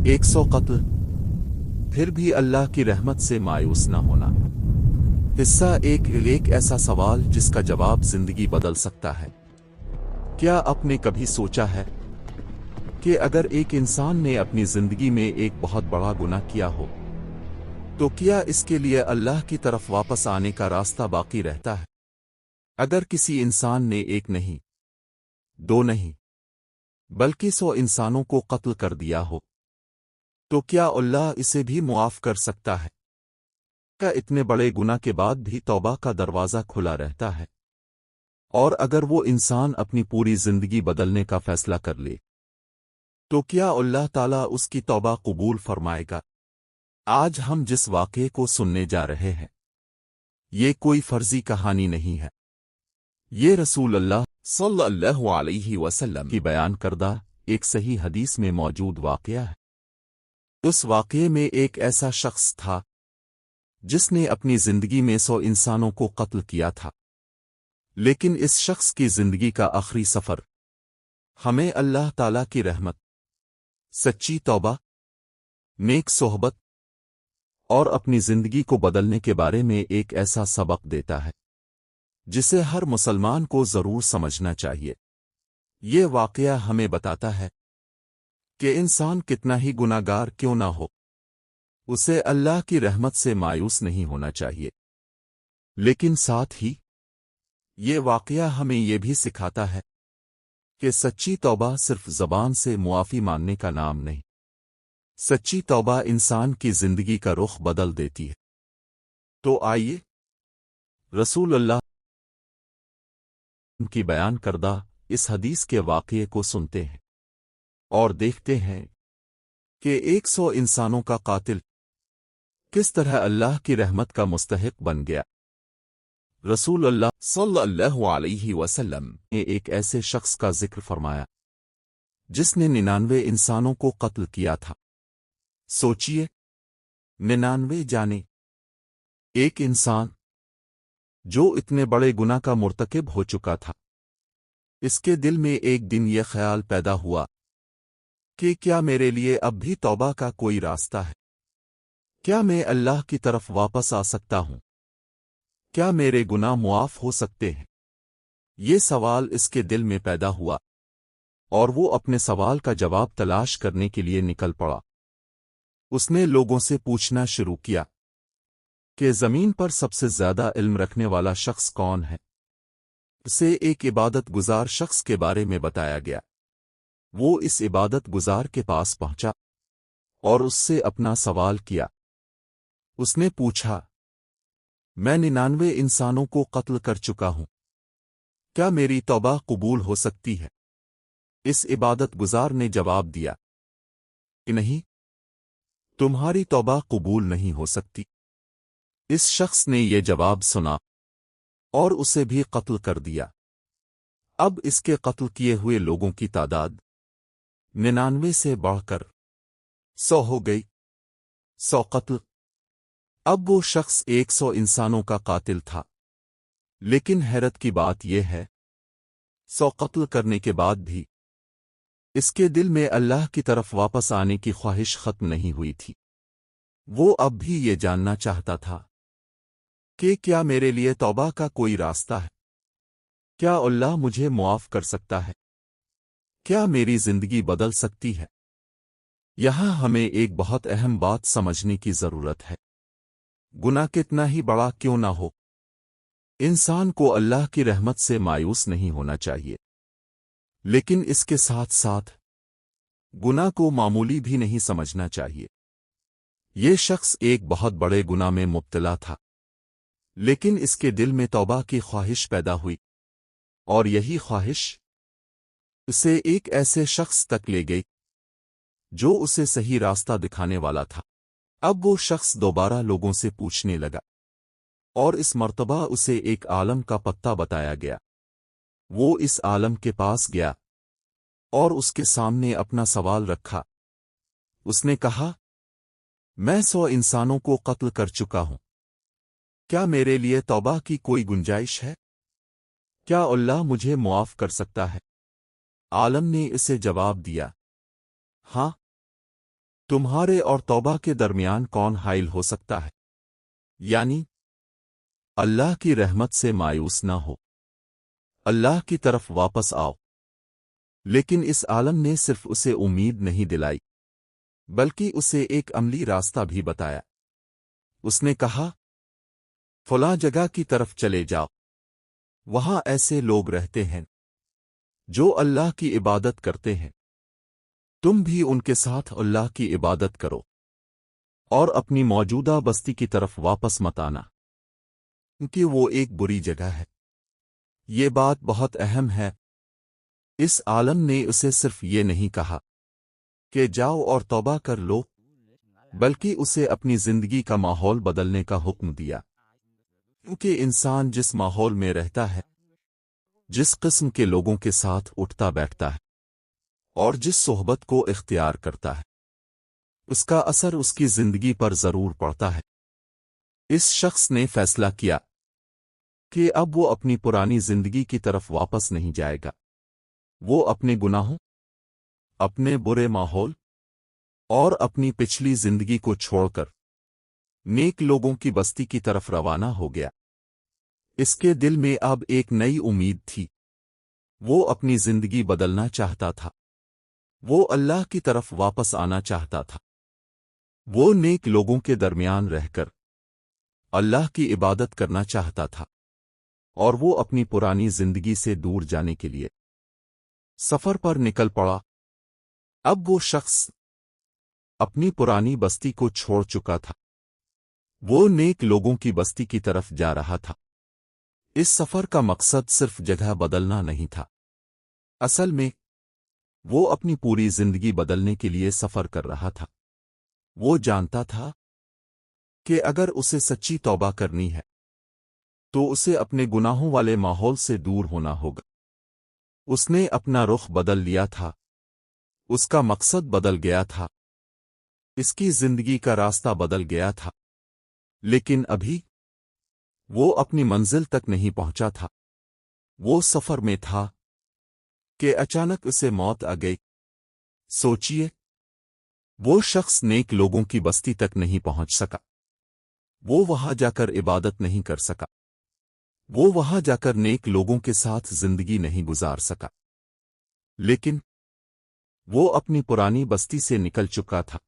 100 قتل، پھر بھی اللہ کی رحمت سے مایوس نہ ہونا۔ حصہ ایک ایسا سوال جس کا جواب زندگی بدل سکتا ہے۔ کیا آپ نے کبھی سوچا ہے کہ اگر ایک انسان نے اپنی زندگی میں ایک بہت بڑا گناہ کیا ہو تو کیا اس کے لیے اللہ کی طرف واپس آنے کا راستہ باقی رہتا ہے؟ اگر کسی انسان نے ایک نہیں، دو نہیں، بلکہ 100 انسانوں کو قتل کر دیا ہو تو کیا اللہ اسے بھی معاف کر سکتا ہے؟ کیا اتنے بڑے گناہ کے بعد بھی توبہ کا دروازہ کھلا رہتا ہے؟ اور اگر وہ انسان اپنی پوری زندگی بدلنے کا فیصلہ کر لے تو کیا اللہ تعالیٰ اس کی توبہ قبول فرمائے گا؟ آج ہم جس واقعے کو سننے جا رہے ہیں یہ کوئی فرضی کہانی نہیں ہے، یہ رسول اللہ صلی اللہ علیہ وسلم کی بیان کردہ ایک صحیح حدیث میں موجود واقعہ ہے۔ اس واقعے میں ایک ایسا شخص تھا جس نے اپنی زندگی میں 100 انسانوں کو قتل کیا تھا، لیکن اس شخص کی زندگی کا آخری سفر ہمیں اللہ تعالیٰ کی رحمت، سچی توبہ، نیک صحبت اور اپنی زندگی کو بدلنے کے بارے میں ایک ایسا سبق دیتا ہے جسے ہر مسلمان کو ضرور سمجھنا چاہیے۔ یہ واقعہ ہمیں بتاتا ہے کہ انسان کتنا ہی گناہ گار کیوں نہ ہو، اسے اللہ کی رحمت سے مایوس نہیں ہونا چاہیے، لیکن ساتھ ہی یہ واقعہ ہمیں یہ بھی سکھاتا ہے کہ سچی توبہ صرف زبان سے معافی مانگنے کا نام نہیں، سچی توبہ انسان کی زندگی کا رخ بدل دیتی ہے۔ تو آئیے رسول اللہ کی بیان کردہ اس حدیث کے واقعے کو سنتے ہیں اور دیکھتے ہیں کہ 100 انسانوں کا قاتل کس طرح اللہ کی رحمت کا مستحق بن گیا۔ رسول اللہ صلی اللہ علیہ وسلم نے ایک ایسے شخص کا ذکر فرمایا جس نے 99 انسانوں کو قتل کیا تھا۔ سوچئے، 99 جانے، ایک انسان جو اتنے بڑے گناہ کا مرتکب ہو چکا تھا، اس کے دل میں ایک دن یہ خیال پیدا ہوا کہ کیا میرے لیے اب بھی توبہ کا کوئی راستہ ہے؟ کیا میں اللہ کی طرف واپس آ سکتا ہوں؟ کیا میرے گناہ معاف ہو سکتے ہیں؟ یہ سوال اس کے دل میں پیدا ہوا اور وہ اپنے سوال کا جواب تلاش کرنے کے لیے نکل پڑا۔ اس نے لوگوں سے پوچھنا شروع کیا کہ زمین پر سب سے زیادہ علم رکھنے والا شخص کون ہے؟ اسے ایک عبادت گزار شخص کے بارے میں بتایا گیا۔ وہ اس عبادت گزار کے پاس پہنچا اور اس سے اپنا سوال کیا۔ اس نے پوچھا، میں 99 انسانوں کو قتل کر چکا ہوں، کیا میری توبہ قبول ہو سکتی ہے؟ اس عبادت گزار نے جواب دیا کہ نہیں، تمہاری توبہ قبول نہیں ہو سکتی۔ اس شخص نے یہ جواب سنا اور اسے بھی قتل کر دیا۔ اب اس کے قتل کیے ہوئے لوگوں کی تعداد 99 سے بڑھ کر 100 ہو گئی۔ 100 قتل۔ اب وہ شخص 100 انسانوں کا قاتل تھا، لیکن حیرت کی بات یہ ہے 100 قتل کرنے کے بعد بھی اس کے دل میں اللہ کی طرف واپس آنے کی خواہش ختم نہیں ہوئی تھی۔ وہ اب بھی یہ جاننا چاہتا تھا کہ کیا میرے لیے توبہ کا کوئی راستہ ہے؟ کیا اللہ مجھے معاف کر سکتا ہے؟ کیا میری زندگی بدل سکتی ہے؟ یہاں ہمیں ایک بہت اہم بات سمجھنے کی ضرورت ہے۔ گناہ کتنا ہی بڑا کیوں نہ ہو، انسان کو اللہ کی رحمت سے مایوس نہیں ہونا چاہیے، لیکن اس کے ساتھ ساتھ گناہ کو معمولی بھی نہیں سمجھنا چاہیے۔ یہ شخص ایک بہت بڑے گناہ میں مبتلا تھا، لیکن اس کے دل میں توبہ کی خواہش پیدا ہوئی، اور یہی خواہش اسے ایک ایسے شخص تک لے گئی جو اسے صحیح راستہ دکھانے والا تھا۔ اب وہ شخص دوبارہ لوگوں سے پوچھنے لگا، اور اس مرتبہ اسے ایک عالم کا پتہ بتایا گیا۔ وہ اس عالم کے پاس گیا اور اس کے سامنے اپنا سوال رکھا۔ اس نے کہا، میں 100 انسانوں کو قتل کر چکا ہوں، کیا میرے لیے توبہ کی کوئی گنجائش ہے؟ کیا اللہ مجھے معاف کر سکتا ہے؟ عالم نے اسے جواب دیا، ہاں، تمہارے اور توبہ کے درمیان کون حائل ہو سکتا ہے؟ یعنی اللہ کی رحمت سے مایوس نہ ہو، اللہ کی طرف واپس آؤ۔ لیکن اس عالم نے صرف اسے امید نہیں دلائی، بلکہ اسے ایک عملی راستہ بھی بتایا۔ اس نے کہا، فلاں جگہ کی طرف چلے جاؤ، وہاں ایسے لوگ رہتے ہیں جو اللہ کی عبادت کرتے ہیں، تم بھی ان کے ساتھ اللہ کی عبادت کرو، اور اپنی موجودہ بستی کی طرف واپس مت آنا، کیونکہ وہ ایک بری جگہ ہے۔ یہ بات بہت اہم ہے۔ اس عالم نے اسے صرف یہ نہیں کہا کہ جاؤ اور توبہ کر لو، بلکہ اسے اپنی زندگی کا ماحول بدلنے کا حکم دیا، کیونکہ انسان جس ماحول میں رہتا ہے، جس قسم کے لوگوں کے ساتھ اٹھتا بیٹھتا ہے، اور جس صحبت کو اختیار کرتا ہے، اس کا اثر اس کی زندگی پر ضرور پڑتا ہے۔ اس شخص نے فیصلہ کیا کہ اب وہ اپنی پرانی زندگی کی طرف واپس نہیں جائے گا۔ وہ اپنے گناہوں، اپنے برے ماحول اور اپنی پچھلی زندگی کو چھوڑ کر نیک لوگوں کی بستی کی طرف روانہ ہو گیا۔ اس کے دل میں اب ایک نئی امید تھی۔ وہ اپنی زندگی بدلنا چاہتا تھا، وہ اللہ کی طرف واپس آنا چاہتا تھا، وہ نیک لوگوں کے درمیان رہ کر اللہ کی عبادت کرنا چاہتا تھا، اور وہ اپنی پرانی زندگی سے دور جانے کے لیے سفر پر نکل پڑا۔ اب وہ شخص اپنی پرانی بستی کو چھوڑ چکا تھا، وہ نیک لوگوں کی بستی کی طرف جا رہا تھا۔ اس سفر کا مقصد صرف جگہ بدلنا نہیں تھا، اصل میں وہ اپنی پوری زندگی بدلنے کے لیے سفر کر رہا تھا۔ وہ جانتا تھا کہ اگر اسے سچی توبہ کرنی ہے تو اسے اپنے گناہوں والے ماحول سے دور ہونا ہوگا۔ اس نے اپنا رخ بدل لیا تھا، اس کا مقصد بدل گیا تھا، اس کی زندگی کا راستہ بدل گیا تھا، لیکن ابھی وہ اپنی منزل تک نہیں پہنچا تھا۔ وہ سفر میں تھا کہ اچانک اسے موت آ گئی۔ سوچئے، وہ شخص نیک لوگوں کی بستی تک نہیں پہنچ سکا، وہ وہاں جا کر عبادت نہیں کر سکا، وہ وہاں جا کر نیک لوگوں کے ساتھ زندگی نہیں گزار سکا، لیکن وہ اپنی پرانی بستی سے نکل چکا تھا۔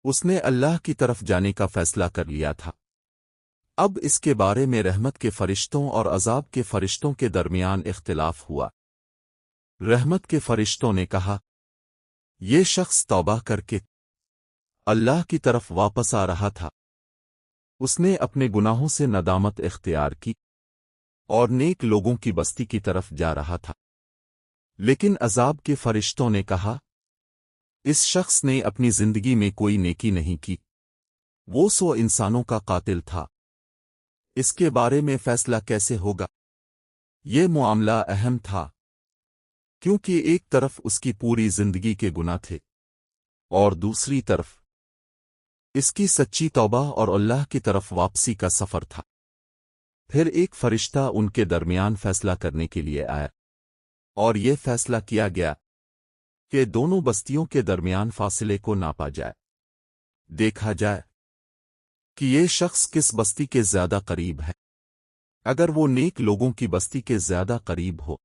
اس نے اللہ کی طرف جانے کا فیصلہ کر لیا تھا۔ اب اس کے بارے میں رحمت کے فرشتوں اور عذاب کے فرشتوں کے درمیان اختلاف ہوا۔ رحمت کے فرشتوں نے کہا، یہ شخص توبہ کر کے اللہ کی طرف واپس آ رہا تھا، اس نے اپنے گناہوں سے ندامت اختیار کی اور نیک لوگوں کی بستی کی طرف جا رہا تھا۔ لیکن عذاب کے فرشتوں نے کہا، اس شخص نے اپنی زندگی میں کوئی نیکی نہیں کی، وہ 100 انسانوں کا قاتل تھا، اس کے بارے میں فیصلہ کیسے ہوگا؟ یہ معاملہ اہم تھا، کیونکہ ایک طرف اس کی پوری زندگی کے گناہ تھے، اور دوسری طرف اس کی سچی توبہ اور اللہ کی طرف واپسی کا سفر تھا۔ پھر ایک فرشتہ ان کے درمیان فیصلہ کرنے کے لیے آیا، اور یہ فیصلہ کیا گیا کہ دونوں بستیوں کے درمیان فاصلے کو ناپا جائے، دیکھا جائے کہ یہ شخص کس بستی کے زیادہ قریب ہے۔ اگر وہ نیک لوگوں کی بستی کے زیادہ قریب ہو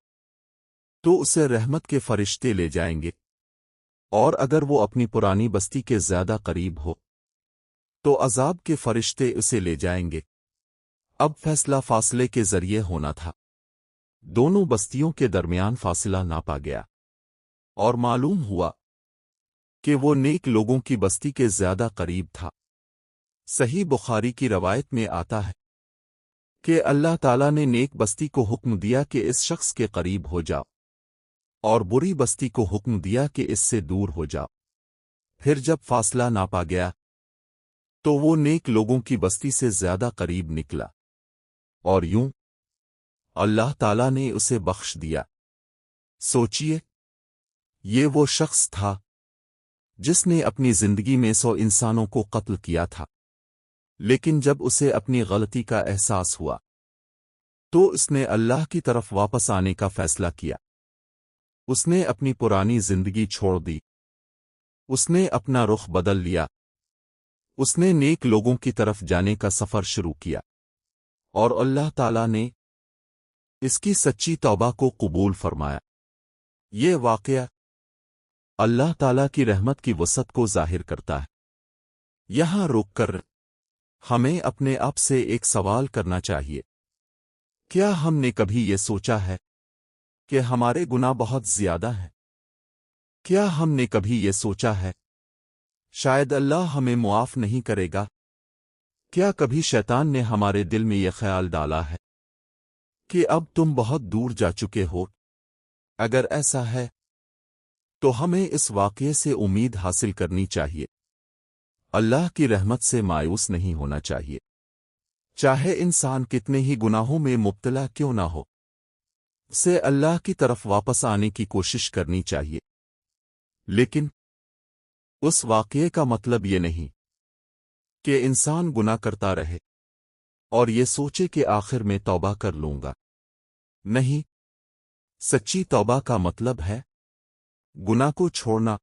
تو اسے رحمت کے فرشتے لے جائیں گے، اور اگر وہ اپنی پرانی بستی کے زیادہ قریب ہو تو عذاب کے فرشتے اسے لے جائیں گے۔ اب فیصلہ فاصلے کے ذریعے ہونا تھا۔ دونوں بستیوں کے درمیان فاصلہ ناپا گیا، اور معلوم ہوا کہ وہ نیک لوگوں کی بستی کے زیادہ قریب تھا۔ صحیح بخاری کی روایت میں آتا ہے کہ اللہ تعالیٰ نے نیک بستی کو حکم دیا کہ اس شخص کے قریب ہو جاؤ، اور بری بستی کو حکم دیا کہ اس سے دور ہو جاؤ۔ پھر جب فاصلہ ناپا گیا تو وہ نیک لوگوں کی بستی سے زیادہ قریب نکلا، اور یوں اللہ تعالیٰ نے اسے بخش دیا۔ سوچئے، یہ وہ شخص تھا جس نے اپنی زندگی میں 100 انسانوں کو قتل کیا تھا، لیکن جب اسے اپنی غلطی کا احساس ہوا تو اس نے اللہ کی طرف واپس آنے کا فیصلہ کیا۔ اس نے اپنی پرانی زندگی چھوڑ دی، اس نے اپنا رخ بدل لیا، اس نے نیک لوگوں کی طرف جانے کا سفر شروع کیا، اور اللہ تعالیٰ نے اس کی سچی توبہ کو قبول فرمایا۔ یہ واقعہ اللہ تعالیٰ کی رحمت کی وسعت کو ظاہر کرتا ہے۔ یہاں رک کر ہمیں اپنے آپ سے ایک سوال کرنا چاہیے، کیا ہم نے کبھی یہ سوچا ہے کہ ہمارے گناہ بہت زیادہ ہیں؟ کیا ہم نے کبھی یہ سوچا ہے شاید اللہ ہمیں معاف نہیں کرے گا؟ کیا کبھی شیطان نے ہمارے دل میں یہ خیال ڈالا ہے کہ اب تم بہت دور جا چکے ہو؟ اگر ایسا ہے تو ہمیں اس واقعے سے امید حاصل کرنی چاہیے، اللہ کی رحمت سے مایوس نہیں ہونا چاہیے، چاہے انسان کتنے ہی گناہوں میں مبتلا کیوں نہ ہو، اسے اللہ کی طرف واپس آنے کی کوشش کرنی چاہیے۔ لیکن اس واقعے کا مطلب یہ نہیں کہ انسان گناہ کرتا رہے اور یہ سوچے کہ آخر میں توبہ کر لوں گا۔ نہیں، سچی توبہ کا مطلب ہے گناہ کو چھوڑنا،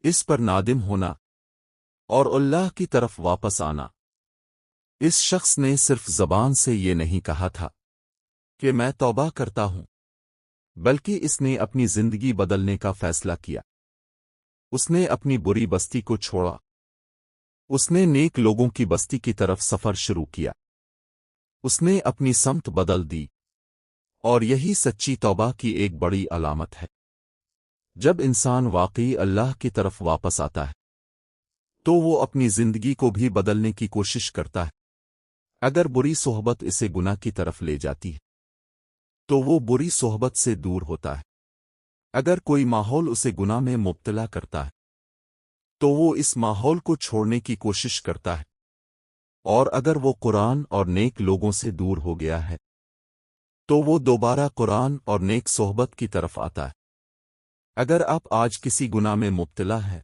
اس پر نادم ہونا اور اللہ کی طرف واپس آنا۔ اس شخص نے صرف زبان سے یہ نہیں کہا تھا کہ میں توبہ کرتا ہوں، بلکہ اس نے اپنی زندگی بدلنے کا فیصلہ کیا۔ اس نے اپنی بری بستی کو چھوڑا، اس نے نیک لوگوں کی بستی کی طرف سفر شروع کیا، اس نے اپنی سمت بدل دی، اور یہی سچی توبہ کی ایک بڑی علامت ہے۔ جب انسان واقعی اللہ کی طرف واپس آتا ہے تو وہ اپنی زندگی کو بھی بدلنے کی کوشش کرتا ہے۔ اگر بری صحبت اسے گناہ کی طرف لے جاتی ہے تو وہ بری صحبت سے دور ہوتا ہے۔ اگر کوئی ماحول اسے گناہ میں مبتلا کرتا ہے تو وہ اس ماحول کو چھوڑنے کی کوشش کرتا ہے، اور اگر وہ قرآن اور نیک لوگوں سے دور ہو گیا ہے تو وہ دوبارہ قرآن اور نیک صحبت کی طرف آتا ہے۔ اگر آپ آج کسی گناہ میں مبتلا ہے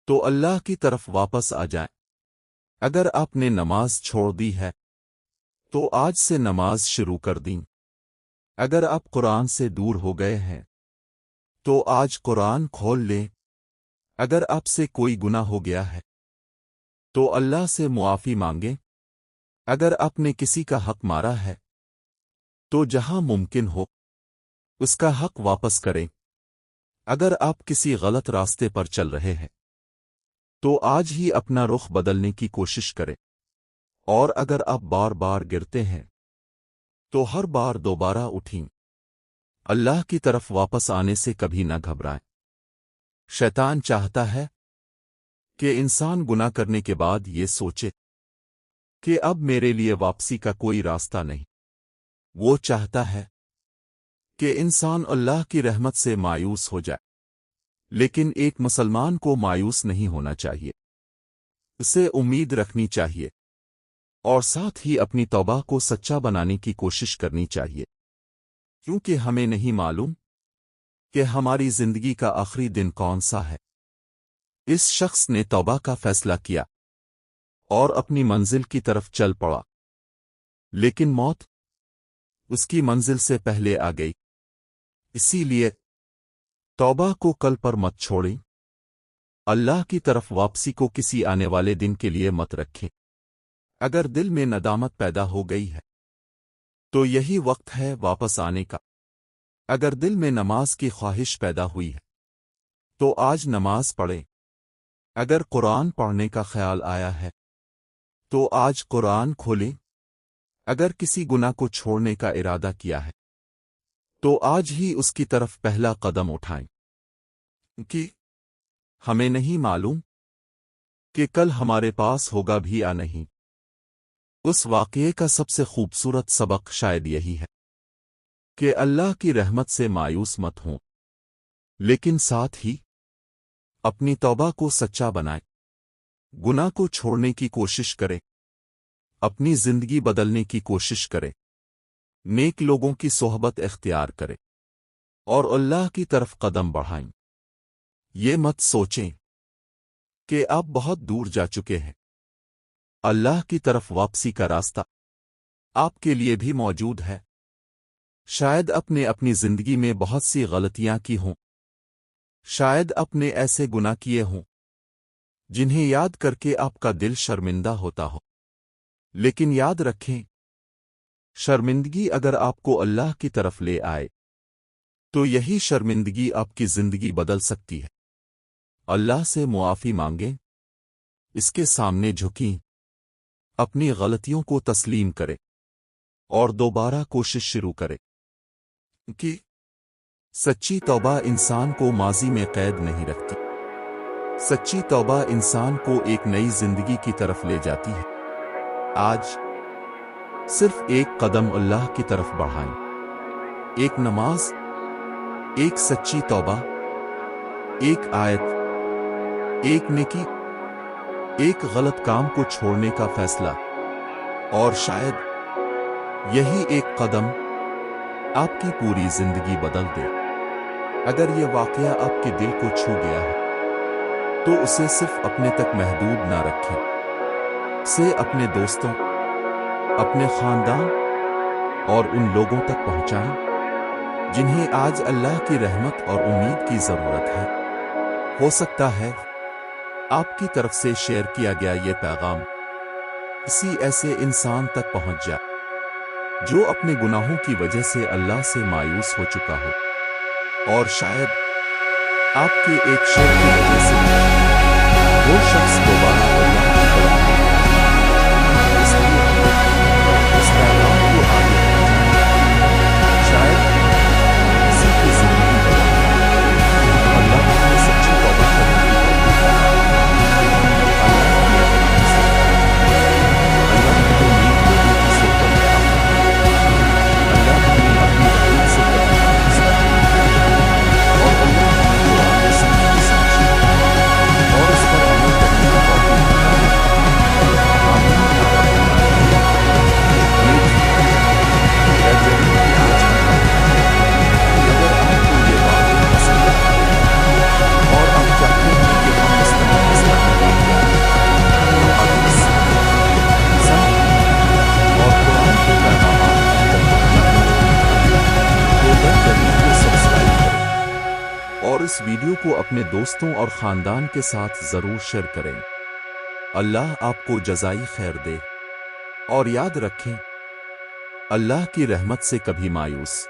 تو اللہ کی طرف واپس آ جائیں۔ اگر آپ نے نماز چھوڑ دی ہے تو آج سے نماز شروع کر دیں۔ اگر آپ قرآن سے دور ہو گئے ہیں تو آج قرآن کھول لیں۔ اگر آپ سے کوئی گناہ ہو گیا ہے تو اللہ سے معافی مانگیں۔ اگر آپ نے کسی کا حق مارا ہے تو جہاں ممکن ہو اس کا حق واپس کریں۔ اگر آپ کسی غلط راستے پر چل رہے ہیں تو آج ہی اپنا رخ بدلنے کی کوشش کریں، اور اگر آپ بار بار گرتے ہیں تو ہر بار دوبارہ اٹھیں۔ اللہ کی طرف واپس آنے سے کبھی نہ گھبرائیں۔ شیطان چاہتا ہے کہ انسان گناہ کرنے کے بعد یہ سوچے کہ اب میرے لیے واپسی کا کوئی راستہ نہیں۔ وہ چاہتا ہے کہ انسان اللہ کی رحمت سے مایوس ہو جائے، لیکن ایک مسلمان کو مایوس نہیں ہونا چاہیے، اسے امید رکھنی چاہیے، اور ساتھ ہی اپنی توبہ کو سچا بنانے کی کوشش کرنی چاہیے، کیونکہ ہمیں نہیں معلوم کہ ہماری زندگی کا آخری دن کون سا ہے۔ اس شخص نے توبہ کا فیصلہ کیا اور اپنی منزل کی طرف چل پڑا، لیکن موت اس کی منزل سے پہلے آ گئی۔ اسی لیے توبہ کو کل پر مت چھوڑیں، اللہ کی طرف واپسی کو کسی آنے والے دن کے لیے مت رکھیں۔ اگر دل میں ندامت پیدا ہو گئی ہے تو یہی وقت ہے واپس آنے کا۔ اگر دل میں نماز کی خواہش پیدا ہوئی ہے تو آج نماز پڑھیں۔ اگر قرآن پڑھنے کا خیال آیا ہے تو آج قرآن کھولیں۔ اگر کسی گناہ کو چھوڑنے کا ارادہ کیا ہے تو آج ہی اس کی طرف پہلا قدم اٹھائیں، کہ ہمیں نہیں معلوم کہ کل ہمارے پاس ہوگا بھی یا نہیں۔ اس واقعے کا سب سے خوبصورت سبق شاید یہی ہے کہ اللہ کی رحمت سے مایوس مت ہوں، لیکن ساتھ ہی اپنی توبہ کو سچا بنائیں، گناہ کو چھوڑنے کی کوشش کریں، اپنی زندگی بدلنے کی کوشش کریں، نیک لوگوں کی صحبت اختیار کریں، اور اللہ کی طرف قدم بڑھائیں۔ یہ مت سوچیں کہ آپ بہت دور جا چکے ہیں۔ اللہ کی طرف واپسی کا راستہ آپ کے لیے بھی موجود ہے۔ شاید آپ نے اپنی زندگی میں بہت سی غلطیاں کی ہوں، شاید اپنے ایسے گناہ کیے ہوں جنہیں یاد کر کے آپ کا دل شرمندہ ہوتا ہو، لیکن یاد رکھیں، شرمندگی اگر آپ کو اللہ کی طرف لے آئے تو یہی شرمندگی آپ کی زندگی بدل سکتی ہے۔ اللہ سے معافی مانگیں، اس کے سامنے جھکیں، اپنی غلطیوں کو تسلیم کریں اور دوبارہ کوشش شروع کریں، کہ سچی توبہ انسان کو ماضی میں قید نہیں رکھتی۔ سچی توبہ انسان کو ایک نئی زندگی کی طرف لے جاتی ہے۔ آج صرف ایک قدم اللہ کی طرف بڑھائیں، ایک نماز، ایک سچی توبہ، ایک آیت، ایک نیکی، ایک غلط کام کو چھوڑنے کا فیصلہ، اور شاید یہی ایک قدم آپ کی پوری زندگی بدل دے۔ اگر یہ واقعہ آپ کے دل کو چھو گیا ہے تو اسے صرف اپنے تک محدود نہ رکھیں، اسے اپنے دوستوں، اپنے خاندان اور ان لوگوں تک پہنچائیں جنہیں آج اللہ کی رحمت اور امید کی ضرورت ہے۔ ہو سکتا ہے آپ کی طرف سے شیئر کیا گیا یہ پیغام کسی ایسے انسان تک پہنچ جائے جو اپنے گناہوں کی وجہ سے اللہ سے مایوس ہو چکا ہو، اور شاید آپ کے ایک شیئر کی وجہ سے وہ شخص دوبارہ اللہ کی طرف آئے۔ اس لیے اس پیغام کو آگے پہنچائیں، شاید کسی کی زندگی بدل جائے۔ اللہ کی سچی توبہ کرنے کی توفیق دے۔ اللہ کو نیک لوگوں کی صحبت میں اللہ ہمیں اپنی رحمت سے اور اللہ کی قرآن کی سمجھی اور اس پر عمل کرنے کی توفیق دے۔ آمین یا رب العالمین۔ اگر آپ کو یہ واقعہ پسند ہے اور آپ چاہتے ہیں کہ ہم اس طرح تو حدیث، سنت اور قرآن کے پیغامات تک پہنچانے کو سبسکرائب کریں اور اس ویڈیو کو اپنے دوستوں اور خاندان کے ساتھ ضرور شیئر کریں۔ اللہ آپ کو جزائی خیر دے، اور یاد رکھیں، اللہ کی رحمت سے کبھی مایوس